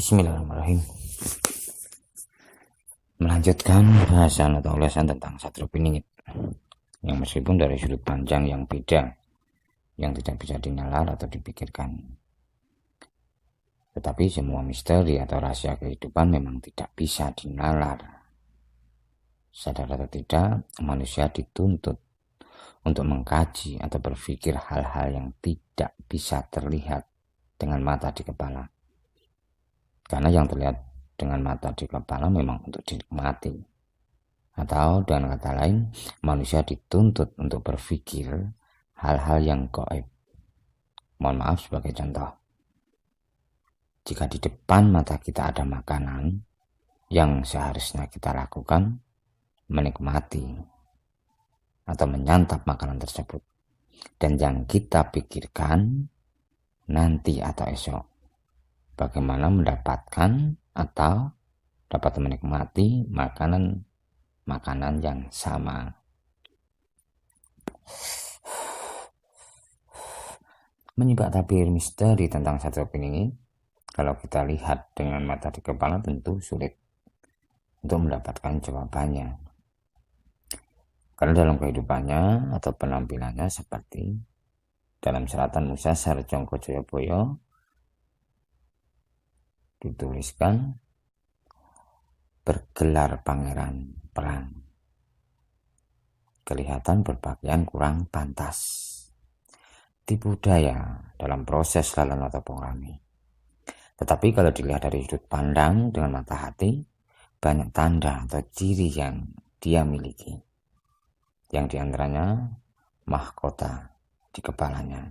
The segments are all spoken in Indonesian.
Bismillahirrahmanirrahim. Melanjutkan bahasan atau ulasan tentang Satrio Piningit yang meskipun dari sudut pandang yang beda, yang tidak bisa dinalar atau dipikirkan, tetapi semua misteri atau rahasia kehidupan memang tidak bisa dinalar. Sadar atau tidak, manusia dituntut untuk mengkaji atau berpikir hal-hal yang tidak bisa terlihat dengan mata di kepala. Karena yang terlihat dengan mata di kepala memang untuk dinikmati. Atau dengan kata lain, manusia dituntut untuk berpikir hal-hal yang gaib. Mohon maaf sebagai contoh. Jika di depan mata kita ada makanan, yang seharusnya kita lakukan menikmati atau menyantap makanan tersebut. Dan yang kita pikirkan nanti atau esok, bagaimana mendapatkan atau dapat menikmati makanan yang sama. Menyimak tabir misteri tentang Satrio Piningit, kalau kita lihat dengan mata di kepala tentu sulit untuk mendapatkan jawabannya. Karena dalam kehidupannya atau penampilannya seperti dalam Selatan Musa Jongko Joyoboyo dituliskan bergelar pangeran perang, kelihatan berpakaian kurang pantas, tipu daya dalam proses lalan atau pengrami. Tetapi kalau dilihat dari sudut pandang dengan mata hati, banyak tanda atau ciri yang dia miliki, yang diantaranya mahkota di kepalanya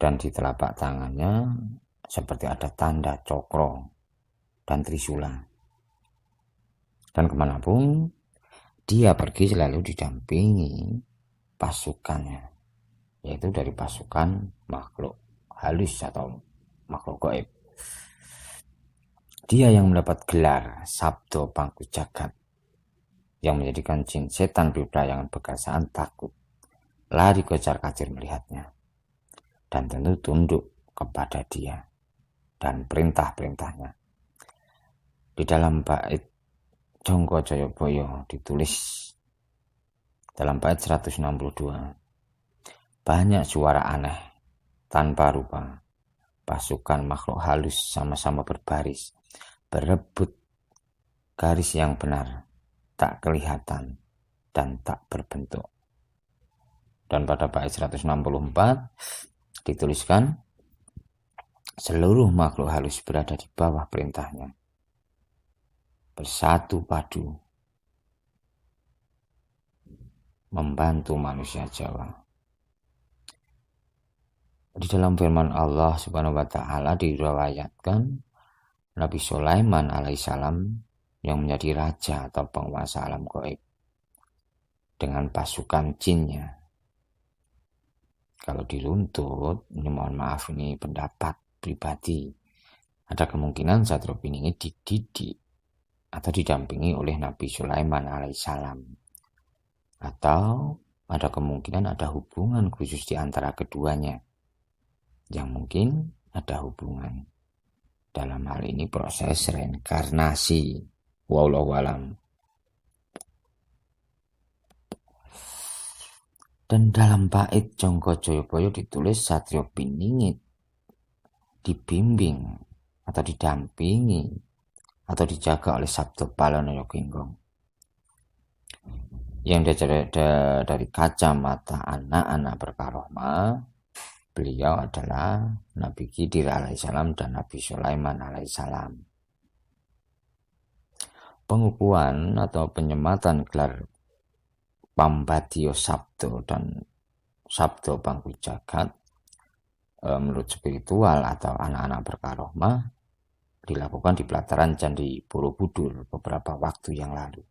dan di telapak tangannya seperti ada tanda cokro dan trisula. Dan kemanapun dia pergi selalu didampingi pasukannya, yaitu dari pasukan makhluk halus atau makhluk gaib. Dia yang mendapat gelar Sabdo Pangku Jagat, yang menjadikan jin setan berpelayangan begasaan takut, lari kocar kacir melihatnya, dan tentu tunduk kepada dia dan perintah-perintahnya. Di dalam bait Jongko Joyoboyo ditulis dalam bait 162, banyak suara aneh tanpa rupa, pasukan makhluk halus sama-sama berbaris, berebut garis yang benar, tak kelihatan dan tak berbentuk. Dan pada bait 164 dituliskan, seluruh makhluk halus berada di bawah perintahnya, bersatu padu membantu manusia Jawa. Di dalam firman Allah Subhanahu wa taala diriwayatkan Nabi Sulaiman alaihissalam yang menjadi raja atau penguasa alam gaib dengan pasukan jinnya. Kalau diruntut, ini mohon maaf, ini pendapat pribadi, ada kemungkinan Satrio Piningit dididik atau didampingi oleh Nabi Sulaiman alaihissalam, atau ada kemungkinan ada hubungan khusus di antara keduanya, yang mungkin ada hubungan dalam hal ini proses reinkarnasi. Wallahu alam. Dan dalam bait Jongko Joyoboyo ditulis Satrio Piningit dibimbing atau didampingi atau dijaga oleh Sabdo Palono Genggong, yang dari kacamata anak-anak berkaromah, beliau adalah Nabi Khidir alaihissalam dan Nabi Sulaiman alaihissalam. Pengukuhan atau penyematan gelar Pambadhya Sabdo dan Sabdo Pangku Jagat menurut spiritual atau anak-anak berkaromah dilakukan di pelataran Candi Borobudur beberapa waktu yang lalu.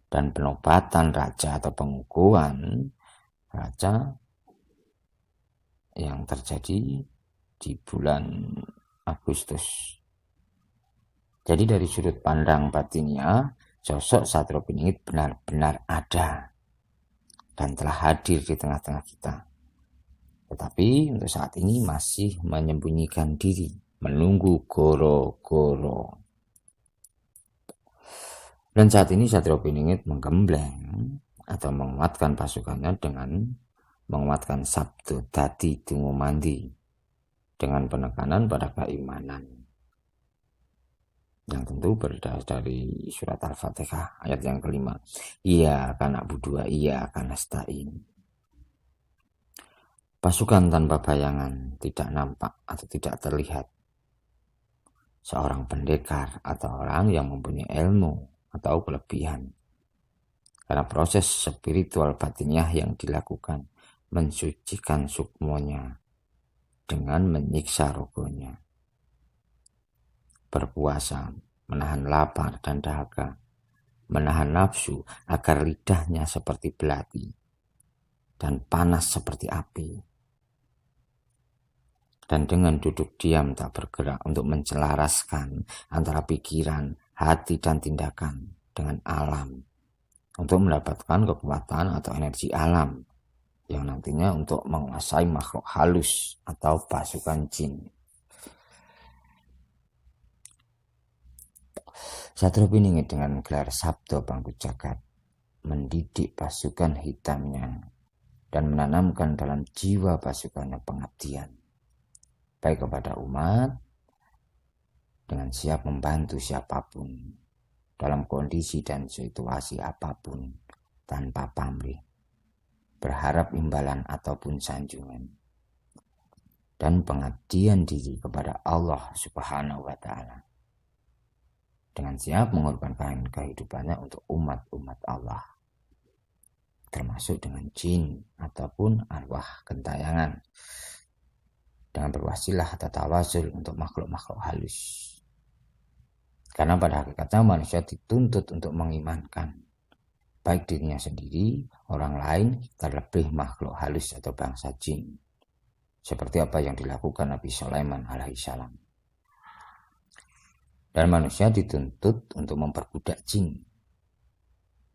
Dan penobatan raja atau pengukuhan raja yang terjadi di bulan Agustus. Jadi dari sudut pandang batinnya, sosok Satrio Piningit benar-benar ada dan telah hadir di tengah-tengah kita. Tetapi untuk saat ini masih menyembunyikan diri menunggu goro-goro. Dan saat ini Satrio Piningit menggembleng atau menguatkan pasukannya dengan menguatkan Sabdo Dadi Dungo Mandi dengan penekanan pada keimanan yang tentu berdasar dari surat Al-Fatihah ayat yang kelima. Iya akan na'budu, iya akan nasta'in. Pasukan tanpa bayangan, tidak nampak atau tidak terlihat. Seorang pendekar atau orang yang mempunyai ilmu atau kelebihan. Karena proses spiritual batiniah yang dilakukan mensucikan sukmonya dengan menyiksa rogonya. Berpuasa, menahan lapar dan dahaga, menahan nafsu agar lidahnya seperti belati dan panas seperti api. Dan dengan duduk diam tak bergerak untuk mencelaraskan antara pikiran, hati dan tindakan dengan alam untuk mendapatkan kekuatan atau energi alam yang nantinya untuk menguasai makhluk halus atau pasukan jin. Satrio Piningit dengan gelar Sabdo Bangku Jagat mendidik pasukan hitamnya dan menanamkan dalam jiwa pasukannya pengabdian baik kepada umat dengan siap membantu siapapun dalam kondisi dan situasi apapun tanpa pamrih, berharap imbalan ataupun sanjungan, dan pengabdian diri kepada Allah Subhanahu wa Ta'ala dengan siap mengorbankan kehidupannya untuk umat-umat Allah, termasuk dengan jin ataupun arwah gentayangan, dengan berwasilah atau tawasul untuk makhluk-makhluk halus. Karena pada hakikatnya manusia dituntut untuk mengimankan baik dirinya sendiri, orang lain, terlebih makhluk halus atau bangsa jin. Seperti apa yang dilakukan Nabi Sulaiman alaihissalam. Dan manusia dituntut untuk memperbudak jin.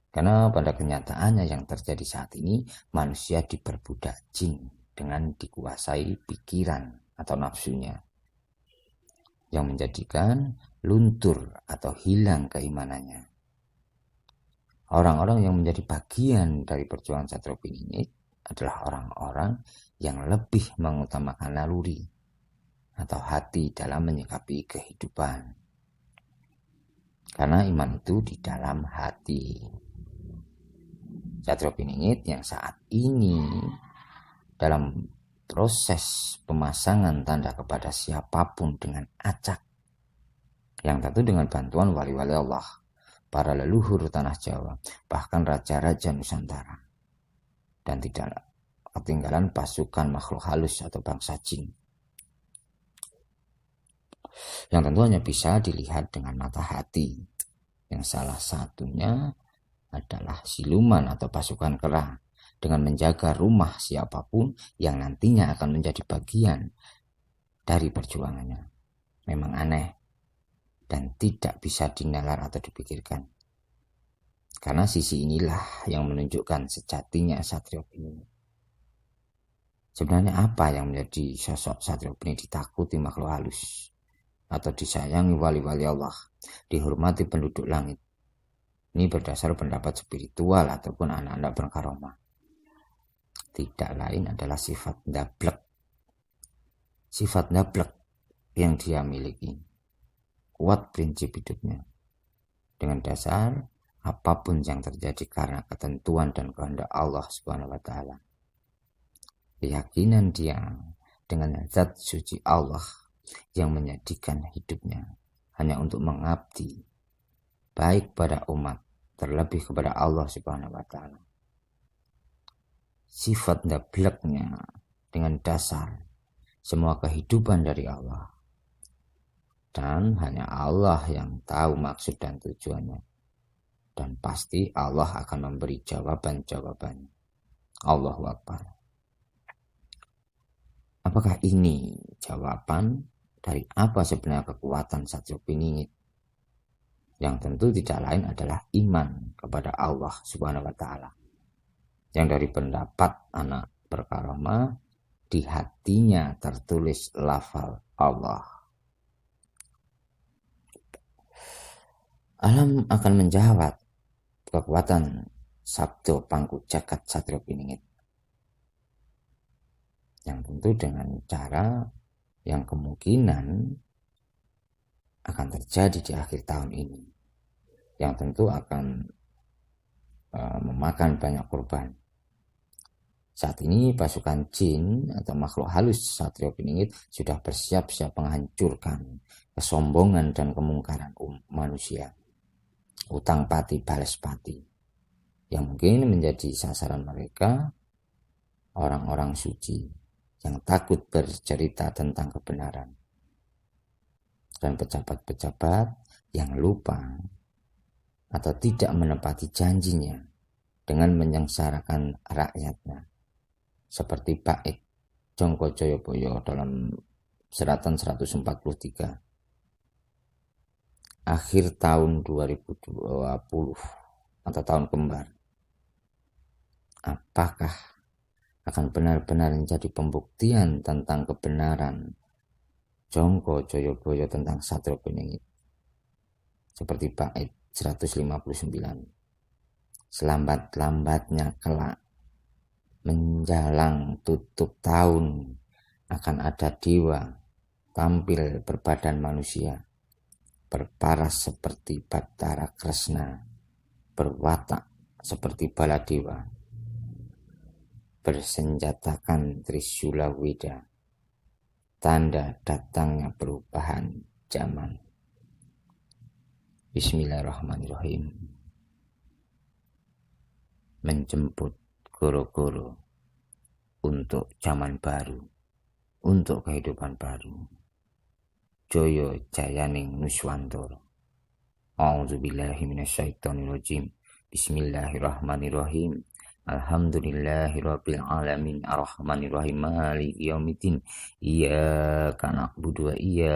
Karena pada kenyataannya yang terjadi saat ini, manusia diperbudak jin dengan dikuasai pikiran atau nafsunya, yang menjadikan luntur atau hilang keimanannya. Orang-orang yang menjadi bagian dari perjuangan Satrio Piningit adalah orang-orang yang lebih mengutamakan naluri atau hati dalam menyikapi kehidupan. Karena iman itu di dalam hati. Satrio Piningit yang saat ini dalam proses pemasangan tanda kepada siapapun dengan acak, yang tentu dengan bantuan wali-wali Allah, para leluhur tanah Jawa, bahkan raja-raja Nusantara, dan tidak ketinggalan pasukan makhluk halus atau bangsa jin, yang tentu hanya bisa dilihat dengan mata hati, yang salah satunya adalah siluman atau pasukan kera, dengan menjaga rumah siapapun yang nantinya akan menjadi bagian dari perjuangannya. Memang aneh dan tidak bisa dinalar atau dipikirkan. Karena sisi inilah yang menunjukkan sejatinya Satrio Piningit. Sebenarnya apa yang menjadi sosok Satrio Piningit? Ditakuti makhluk halus atau disayangi wali-wali Allah, dihormati penduduk langit. Ini berdasar pendapat spiritual ataupun anak-anak berkaromah. Tidak lain adalah sifat ndablek. Sifat ndablek yang dia miliki. Kuat prinsip hidupnya. Dengan dasar apapun yang terjadi karena ketentuan dan kehendak Allah Subhanahu wa Ta'ala. Keyakinan dia dengan zat suci Allah yang menjadikan hidupnya hanya untuk mengabdi baik pada umat, terlebih kepada Allah Subhanahu wa Ta'ala. Sifat ndableknya dengan dasar semua kehidupan dari Allah, dan hanya Allah yang tahu maksud dan tujuannya, dan pasti Allah akan memberi jawaban-jawabannya. Allahu Akbar. Apakah ini jawaban dari apa sebenarnya kekuatan Satrio Piningit? Yang tentu tidak lain adalah iman kepada Allah Subhanahu wa Ta'ala. Yang dari pendapat anak berkaromah, di hatinya tertulis lafal Allah. Alam akan menjawab kekuatan Sabdo Pangku Jagat Satrio Piningit, yang tentu dengan cara yang kemungkinan akan terjadi di akhir tahun ini, yang tentu akan memakan banyak korban. Saat ini pasukan jin atau makhluk halus Satrio Piningit sudah bersiap-siap menghancurkan kesombongan dan kemungkaran manusia. Utang pati balas pati, yang mungkin menjadi sasaran mereka orang-orang suci yang takut bercerita tentang kebenaran, dan pejabat-pejabat yang lupa atau tidak menepati janjinya dengan menyengsarakan rakyatnya, seperti Bait Jongko Joyoboyo dalam Seratan 143 akhir tahun 2020 atau tahun kembar. Apakah akan benar-benar menjadi pembuktian tentang kebenaran Jongko Joyoboyo tentang Satrio Piningit, seperti Bait 159? Selambat-lambatnya kelak menjelang tutup tahun akan ada dewa tampil berbadan manusia, berparas seperti Bathara Kresna, berwatak seperti Baladewa, bersenjatakan Trisula Weda, tanda datangnya perubahan zaman. Bismillahirrahmanirrahim. Menjemput goro-goro untuk zaman baru, untuk kehidupan baru. Joyo Jayaning Nuswantoro. A'udzubillahi minasyaitonirrajim. Bismillahirrahmanirrahim. Alhamdulillahirabbil alamin arrahmanirrahim maliki yaumiddin. Iyyaka na'budu wa iyyaka